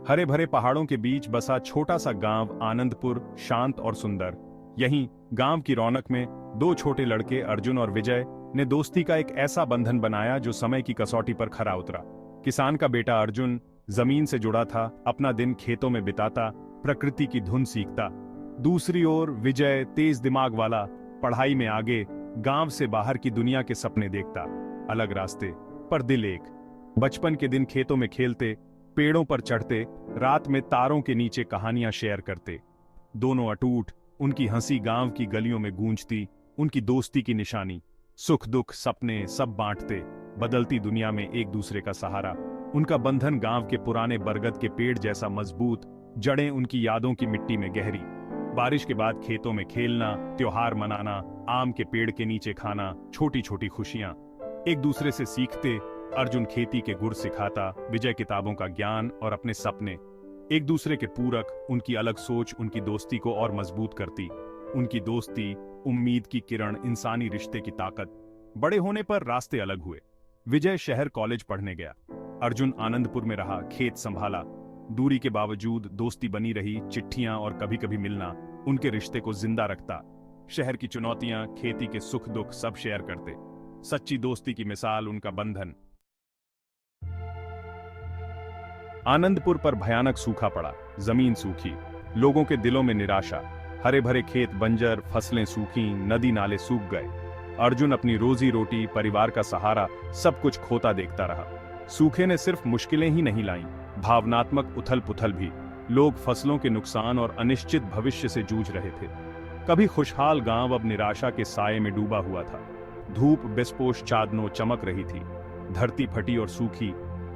हरे भरे पहाड़ों के बीच बसा छोटा सा गांव आनंदपुर, शांत और सुंदर। यहीं गांव की रौनक में दो छोटे लड़के अर्जुन और विजय ने दोस्ती का एक ऐसा बंधन बनाया जो समय की कसौटी पर खरा उतरा। किसान का बेटा अर्जुन जमीन से जुड़ा था, अपना दिन खेतों में बिताता, प्रकृति की धुन सीखता। दूसरी ओर विजय तेज दिमाग वाला, पढ़ाई में आगे, गांव से बाहर की दुनिया के सपने देखता। अलग रास्ते पर दिल एक। बचपन के दिन खेतों में खेलते, पेड़ों पर चढ़ते, रात में तारों के नीचे कहानियां शेयर करते। दोनों अटूट, उनकी हंसी गांव की गलियों में गूंजती, उनकी दोस्ती की निशानी। सुख दुख सपने सब बांटते, बदलती दुनिया में एक दूसरे का सहारा। उनका बंधन गांव के पुराने बरगद के पेड़ जैसा मजबूत, जड़ें उनकी यादों की मिट्टी में गहरी। बारिश के बाद खेतों में खेलना, त्योहार मनाना, आम के पेड़ के नीचे खाना, छोटी छोटी खुशियां। एक दूसरे से सीखते, अर्जुन खेती के गुर सिखाता, विजय किताबों का ज्ञान और अपने सपने। एक दूसरे के पूरक, उनकी अलग सोच उनकी दोस्ती को और मजबूत करती। उनकी दोस्ती, उम्मीद की किरण, इंसानी रिश्ते की ताकत। बड़े होने पर रास्ते अलग हुए। विजय शहर कॉलेज पढ़ने गया, अर्जुन आनंदपुर में रहा, खेत संभाला। दूरी के बावजूद दोस्ती बनी रही, चिट्ठियां और कभी कभी मिलना उनके रिश्ते को जिंदा रखता। शहर की चुनौतियां, खेती के सुख दुख सब शेयर करते। सच्ची दोस्ती की मिसाल उनका बंधन। आनंदपुर पर भयानक सूखा पड़ा, जमीन सूखी, लोगों के दिलों में निराशा। हरे भरे खेत बंजर, फसलें सूखी, नदी नाले सूख गए। अर्जुन अपनी रोजी रोटी, परिवार का सहारा, सब कुछ खोता देखता रहा। सूखे ने सिर्फ मुश्किलें ही नहीं लाईं, भावनात्मक उथल पुथल भी। लोग फसलों के नुकसान और अनिश्चित भविष्य से जूझ रहे थे। कभी खुशहाल गांव अब निराशा के साये में डूबा हुआ था। धूप बेस्पोश चादनों चमक रही थी, धरती फटी और सूखी,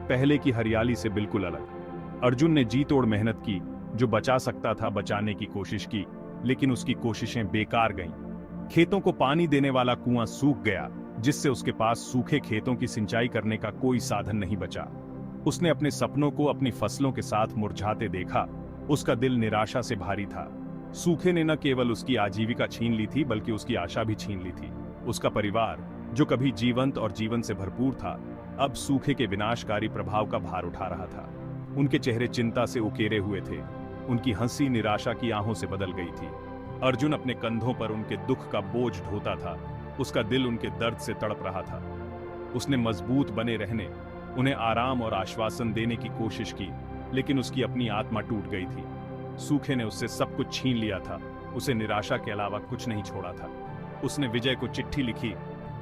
पहले की हरियाली से बिल्कुल अलग। अर्जुन ने जी तोड़ मेहनत की, जो बचा सकता था बचाने की कोशिश की, लेकिन उसकी कोशिशें बेकार गईं। खेतों को पानी देने वाला कुआं सूख गया, जिससे उसके पास सूखे खेतों की सिंचाई करने का कोई साधन नहीं बचा। उसने अपने सपनों को अपनी फसलों के साथ मुरझाते देखा। उसका दिल निराशा से भारी था। सूखे ने न केवल उसकी आजीविका छीन ली थी, बल्कि उसकी आशा भी छीन ली थी। उसका परिवार, जो कभी जीवंत और जीवन से भरपूर था, अब सूखे के विनाशकारी प्रभाव का भार उठा रहा था। उनके चेहरे चिंता से उकेरे हुए थे, उनकी हंसी निराशा की आहों से बदल गई थी। अर्जुन अपने कंधों पर उनके दुख का बोझ ढोता था, उसका दिल उनके दर्द से तड़प रहा था। उसने मजबूत बने रहने, उन्हें आराम और आश्वासन देने की कोशिश की, लेकिन उसकी अपनी आत्मा टूट गई थी। सूखे ने उससे सब कुछ छीन लिया था, उसे निराशा के अलावा कुछ नहीं छोड़ा था। उसने विजय को चिट्ठी लिखी,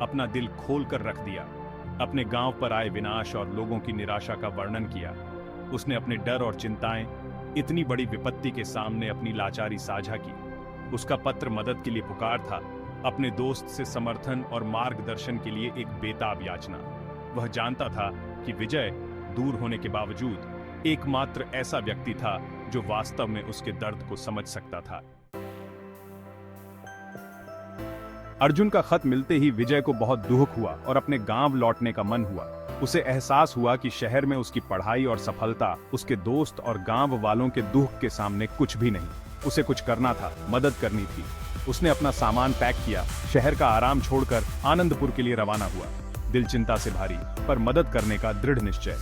अपना दिल खोल कर रख दिया, अपने गांव पर आए विनाश और लोगों की निराशा का वर्णन किया। उसने अपने डर और चिंताएं, इतनी बड़ी विपत्ति के सामने अपनी लाचारी साझा की। उसका पत्र मदद के लिए पुकार था, अपने दोस्त से समर्थन और मार्गदर्शन के लिए एक बेताब याचना। वह जानता था कि विजय, दूर होने के बावजूद, एकमात्र ऐसा व्यक्ति था जो वास्तव में उसके दर्द को समझ सकता था। अर्जुन का खत मिलते ही विजय को बहुत दुख हुआ और अपने गांव लौटने का मन हुआ। उसे एहसास हुआ कि शहर में उसकी पढ़ाई और सफलता उसके दोस्त और गांव वालों के दुख के सामने कुछ भी नहीं। उसे कुछ करना था, मदद करनी थी। उसने अपना सामान पैक किया, शहर का आराम छोड़कर आनंदपुर के लिए रवाना हुआ। दिल चिंता से भारी, पर मदद करने का दृढ़ निश्चय।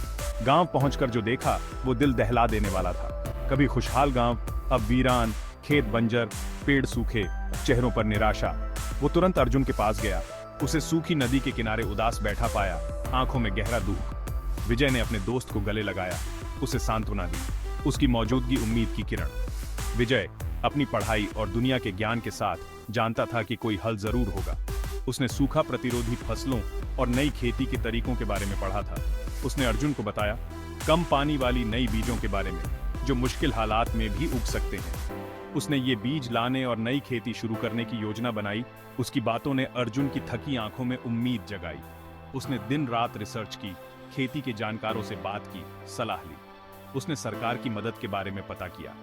गांव पहुंचकर जो देखा वो दिल दहला देने वाला था। कभी खुशहाल गांव, अब वीरान, खेत बंजर, पेड़ सूखे, चेहरों पर निराशा। वो तुरंत अर्जुन के पास गया, उसे सूखी नदी के किनारे उदास बैठा पाया, आंखों में गहरा दुख। विजय ने अपने दोस्त को गले लगाया, उसे सांत्वना दी, उसकी मौजूदगी उम्मीद की किरण। विजय अपनी पढ़ाई और दुनिया के ज्ञान के साथ जानता था कि कोई हल जरूर होगा। उसने सूखा प्रतिरोधी फसलों और नई खेती के तरीकों के बारे में पढ़ा था। उसने अर्जुन को बताया कम पानी वाली नई बीजों के बारे में, जो मुश्किल हालात में भी उग सकते हैं। उसने ये बीज लाने और नई खेती शुरू करने की योजना बनाई। उसकी बातों ने अर्जुन की थकी आंखों में उम्मीद जगाई। उसने दिन रात रिसर्च की, खेती के जानकारों से बात की, सलाह ली। उसने सरकार की मदद के बारे में पता किया,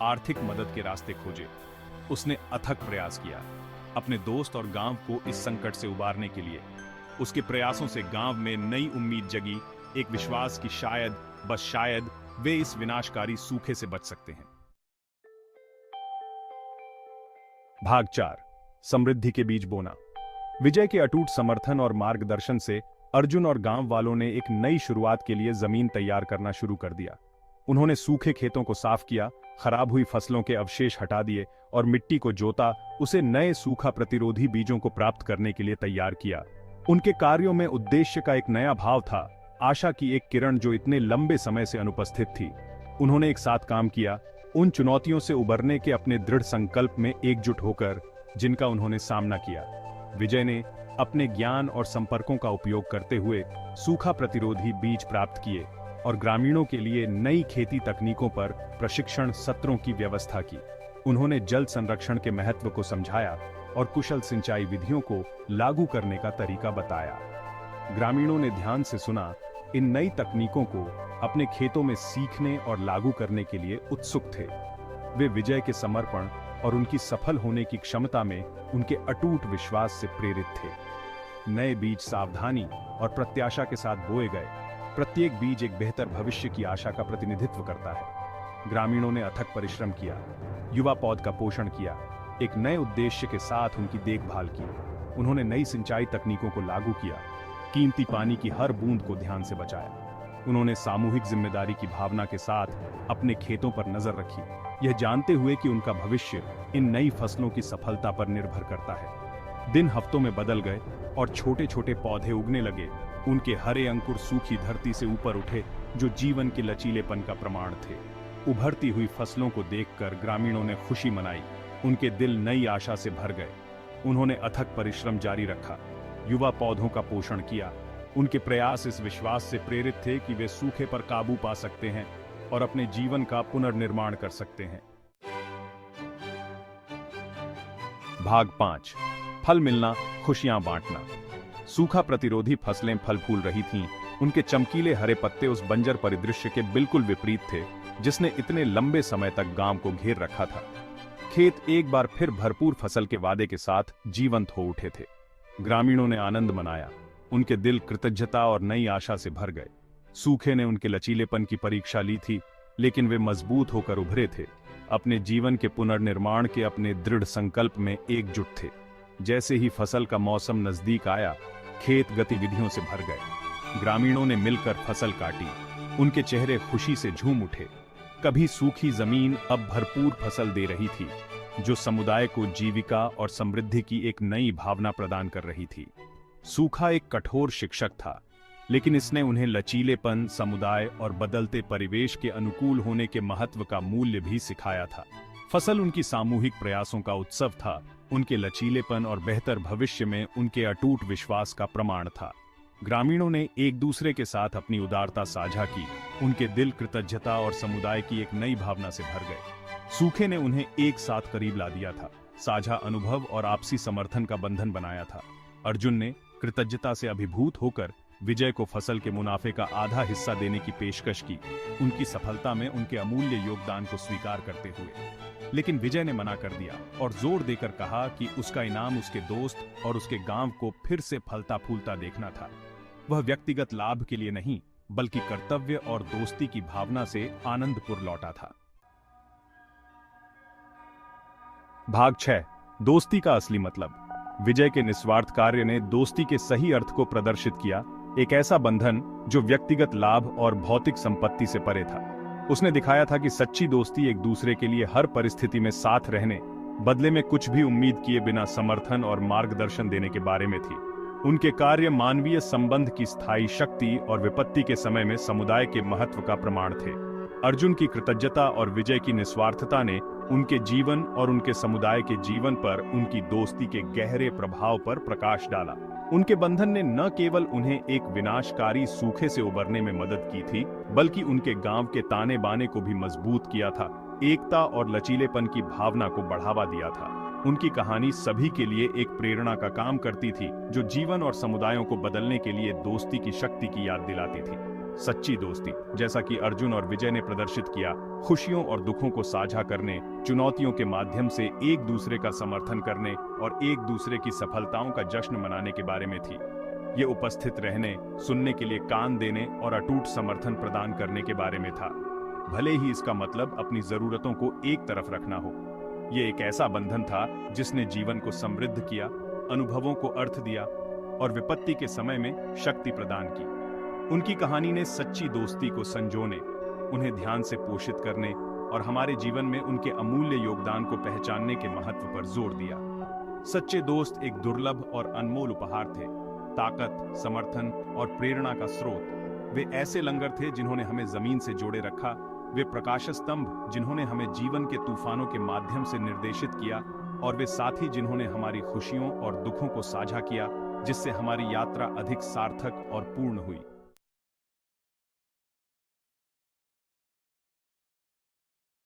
आर्थिक मदद के रास्ते खोजे। उसने अथक प्रयास किया अपने दोस्त और गांव को इस संकट से उबारने के लिए। उसके प्रयासों से गांव में नई उम्मीद जगी, एक विश्वास कि शायद, बस शायद, वे इस विनाशकारी सूखे से बच सकते हैं। भाग 4, समृद्धि के बीज बोना। विजय के अटूट समर्थन और मार्गदर्शन से अर्जुन और गांव वालों ने एक नई शुरुआत के लिए जमीन तैयार करना शुरू कर दिया। उन्होंने सूखे खेतों को साफ किया, खराब हुई फसलों के अवशेष हटा दिए और मिट्टी को जोता, उसे नए सूखा प्रतिरोधी बीजों को प्राप्त करने के लिए तैयार किया। उनके कार्यों में उद्देश्य का एक नया भाव था, आशा की एक किरण जो इतने लंबे समय से अनुपस्थित थी। उन्होंने एक साथ काम किया, उन चुनौतियों से उबरने के अपने दृढ़ संकल्प में एकजुट होकर जिनका उन्होंने सामना किया। विजय ने अपने ज्ञान और संपर्कों का उपयोग करते हुए सूखा प्रतिरोधी बीज प्राप्त किए और ग्रामीणों के लिए नई खेती तकनीकों पर प्रशिक्षण सत्रों की व्यवस्था की। उन्होंने जल संरक्षण के महत्व को समझाया और कुशल सिंचाई विधियों को लागू करने का तरीका बताया। ग्रामीणों ने ध्यान से सुना, इन नई तकनीकों को अपने खेतों में सीखने और लागू करने के लिए उत्सुक थे। वे विजय के समर्पण और उनकी सफल होने की क्षमता में उनके अटूट विश्वास से प्रेरित थे। नए बीज सावधानी और प्रत्याशा के साथ बोए गए। प्रत्येक बीज एक बेहतर भविष्य की आशा का प्रतिनिधित्व करता है। ग्रामीणों ने अथक परिश्रम किया, युवा पौध का पोषण किया, एक नए उद्देश्य के साथ उनकी देखभाल की। उन्होंने नई सिंचाई तकनीकों को लागू किया, कीमती पानी की हर बूंद को ध्यान से बचाया। उन्होंने सामूहिक जिम्मेदारी की भावना के साथ अपने खेतों पर नजर रखी, यह जानते हुए कि उनका भविष्य इन नई फसलों की सफलता पर निर्भर करता है। दिन हफ्तों में बदल गए और छोटे छोटे पौधे उगने लगे। उनके हरे अंकुर सूखी धरती से ऊपर उठे, जो जीवन के लचीलेपन का प्रमाण थे। उभरती हुई फसलों को देखकर ग्रामीणों ने खुशी मनाई, उनके दिल नई आशा से भर गए। उन्होंने अथक परिश्रम जारी रखा, युवा पौधों का पोषण किया। उनके प्रयास इस विश्वास से प्रेरित थे कि वे सूखे पर काबू पा सकते हैं और अपने जीवन का पुनर्निर्माण कर सकते हैं। भाग 5, फल मिलना, खुशियां बांटना। सूखा प्रतिरोधी फसलें फल फूल रही थीं। उनके चमकीले हरे पत्ते उस बंजर परिदृश्य के बिल्कुल विपरीत थे जिसने इतने लंबे समय तक गांव को घेर रखा था। खेत एक बार फिर भरपूर फसल के वादे के साथ जीवंत हो उठे थे। ग्रामीणों ने आनंद मनाया, उनके दिल कृतज्ञता और नई आशा से भर गए। सूखे ने उनके लचीलेपन की परीक्षा ली थी, लेकिन वे मजबूत होकर उभरे थे। अपने जीवन के पुनर्निर्माण के अपने दृढ़ संकल्प में एकजुट थे। जैसे ही फसल का मौसम नजदीक आया, खेत गतिविधियों से भर गए। ग्रामीणों ने मिलकर फसल काटी, उनके चेहरे खुशी से झूम उठे। कभी सूखी जमीन अब भरपूर फसल दे रही थी, जो समुदाय को जीविका और समृद्धि की एक नई भावना प्रदान कर रही थी। सूखा एक कठोर शिक्षक था, लेकिन इसने उन्हें लचीलेपन, समुदाय और बदलते परिवेश के अनुकूल होने के महत्व का मूल्य भी सिखाया था। फसल उनकी सामूहिक प्रयासों का उत्सव था, उनके लचीलेपन और बेहतर भविष्य में उनके अटूट विश्वास का प्रमाण था। ग्रामीणों ने एक दूसरे के साथ अपनी उदारता साझा की, उनके दिल कृतज्ञता और समुदाय की एक नई भावना से भर गए। सूखे ने उन्हें एक साथ करीब ला दिया था, साझा अनुभव और आपसी समर्थन का बंधन बनाया था। अर्जुन ने कृतज्ञता से अभिभूत होकर विजय को फसल के मुनाफे का आधा हिस्सा देने की पेशकश की, उनकी सफलता में उनके अमूल्य योगदान को स्वीकार करते हुए। लेकिन विजय ने मना कर दिया और जोर देकर कहा कि उसका इनाम उसके दोस्त और उसके गांव को फिर से फलता फूलता देखना था। वह व्यक्तिगत लाभ के लिए नहीं, बल्कि कर्तव्य और दोस्ती की भावना से आनंदपुर लौटा था। भाग 6, दोस्ती का असली मतलब। विजय के निस्वार्थ कार्य ने दोस्ती के सही अर्थ को प्रदर्शित किया, एक ऐसा बंधन जो व्यक्तिगत लाभ और भौतिक संपत्ति से परे था। उसने दिखाया था कि सच्ची दोस्ती एक दूसरे के लिए हर परिस्थिति में साथ रहने, बदले में कुछ भी उम्मीद किए बिना समर्थन और मार्गदर्शन देने के बारे में थी। उनके कार्य मानवीय संबंध की स्थायी शक्ति और विपत्ति के समय में समुदाय के महत्व का प्रमाण थे। अर्जुन की कृतज्ञता और विजय की निस्वार्थता ने उनके जीवन और उनके समुदाय के जीवन पर उनकी दोस्ती के गहरे प्रभाव पर प्रकाश डाला। उनके बंधन ने न केवल उन्हें एक विनाशकारी सूखे से उबरने में मदद की थी, बल्कि उनके गांव के ताने बाने को भी मजबूत किया था, एकता और लचीलेपन की भावना को बढ़ावा दिया था। उनकी कहानी सभी के लिए एक प्रेरणा का काम करती थी, जो जीवन और समुदायों को बदलने के लिए दोस्ती की शक्ति की याद दिलाती थी। सच्ची दोस्ती, जैसा कि अर्जुन और विजय ने प्रदर्शित किया, खुशियों और दुखों को साझा करने, चुनौतियों के माध्यम से एक दूसरे का समर्थन करने और एक दूसरे की सफलताओं का जश्न मनाने के बारे में थी। ये उपस्थित रहने, सुनने के लिए कान देने और अटूट समर्थन प्रदान करने के बारे में था, भले ही इसका मतलब अपनी जरूरतों को एक तरफ रखना हो। ये एक ऐसा बंधन था जिसने जीवन को समृद्ध किया, अनुभवों को अर्थ दिया और विपत्ति के समय में शक्ति प्रदान की। उनकी कहानी ने सच्ची दोस्ती को संजोने, उन्हें ध्यान से पोषित करने और हमारे जीवन में उनके अमूल्य योगदान को पहचानने के महत्व पर जोर दिया। सच्चे दोस्त एक दुर्लभ और अनमोल उपहार थे, ताकत, समर्थन और प्रेरणा का स्रोत। वे ऐसे लंगर थे जिन्होंने हमें जमीन से जोड़े रखा, वे प्रकाश स्तंभ जिन्होंने हमें जीवन के तूफानों के माध्यम से निर्देशित किया, और वे साथी जिन्होंने हमारी खुशियों और दुखों को साझा किया, जिससे हमारी यात्रा अधिक सार्थक और पूर्ण हुई।